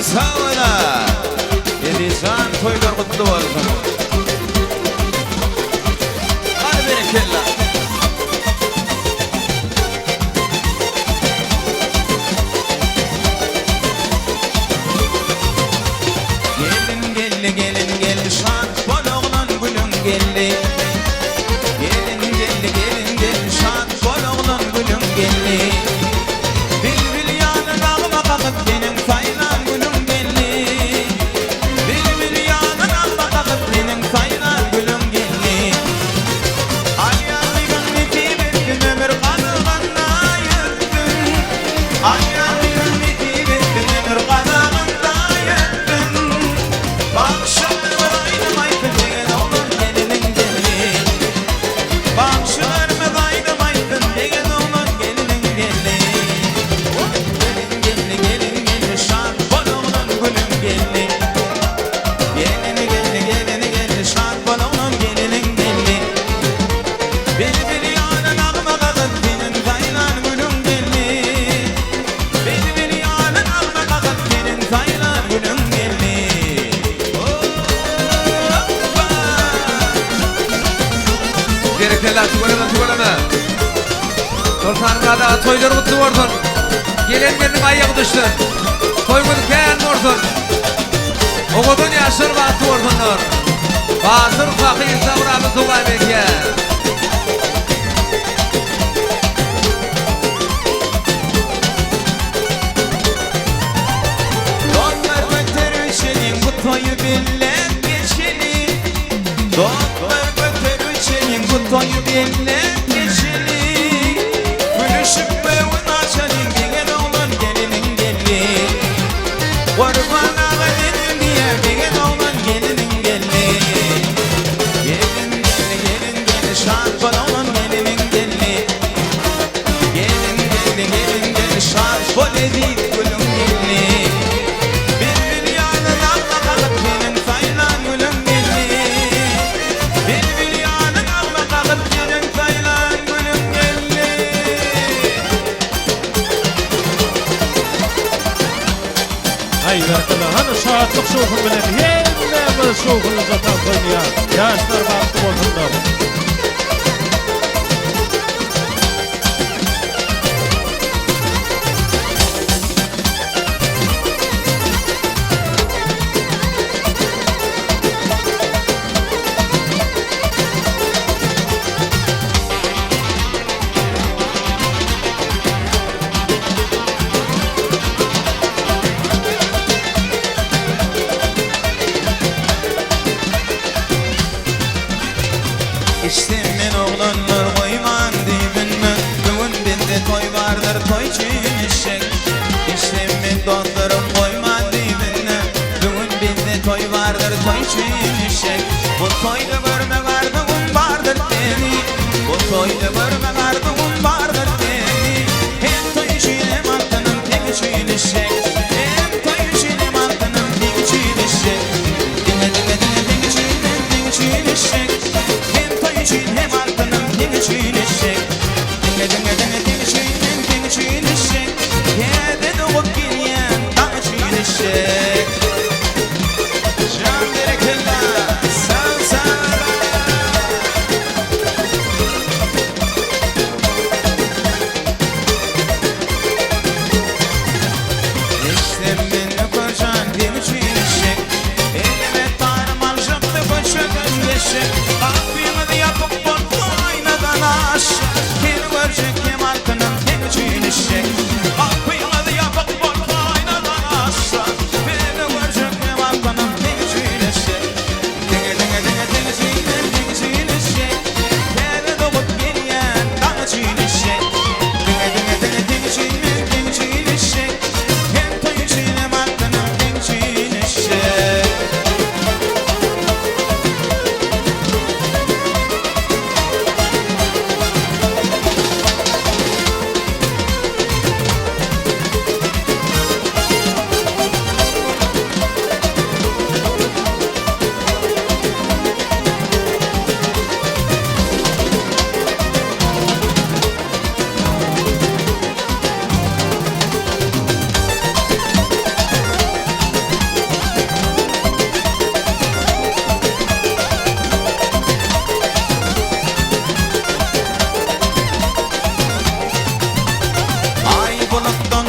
sağ ola. Elizan toylar kutlu olsun. Hadi bereketler. Gelin gelin şan bol oğlan gülüm geldi. Gelin şan bol oğlan gülüm geldi. Bilbil yanın ağıma kakıp benim saylan gülüm geldi. Bilbil yanın ağıma kakıp benim saylan gülüm geldi. Ayağımın neti verdim ömür kanığında yürüdüm. Ayağımın neti verdim ömür kanığında yürüdüm. Bakışlarımı aynamaydı degen oğlan gelinin geldi. Bakışlarımı aynamaydı degen oğlan gelinin geldi. Gelin şan bol oğlan gülüm geldi. Gelin şan bol oğlan gelinin geldi. Bilbil yanın ağıma kakıp benim saylan gülüm geldi. Bilbil yanın ağıma kakıp benim saylan gülüm geldi. Gerekliler tuvalama. Tortanlarda toylar kutlu olsun. Gelenlerin ayağı düştü. Toy kutken olsun. Oğudun yaşır batı olsunlar. Batır fakir savralı tuğay bekye. Dostlar götürüşelim bu toyu billen geçelim. Dostlar götürüşelim bu toyu billen geçelim. Gülüşüp bevun açalım degen oğlan gelinin geldi. Kurban ağa dedim diye degen oğlan gelinin geldi. Gelin şan bol oğlan gelinin geldi. Gelin şan bol edip gülüm geldi. Bilbil yanın ağıma kakıp benim saylan gülüm geldi. Bilbil yanın ağıma kakıp benim saylan gülüm geldi. Ay berkala hanı şahatlık şoğun bilen hemme bir şoğunu zatan koyuya. Yaşlar baktı olsunlar.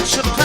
aşık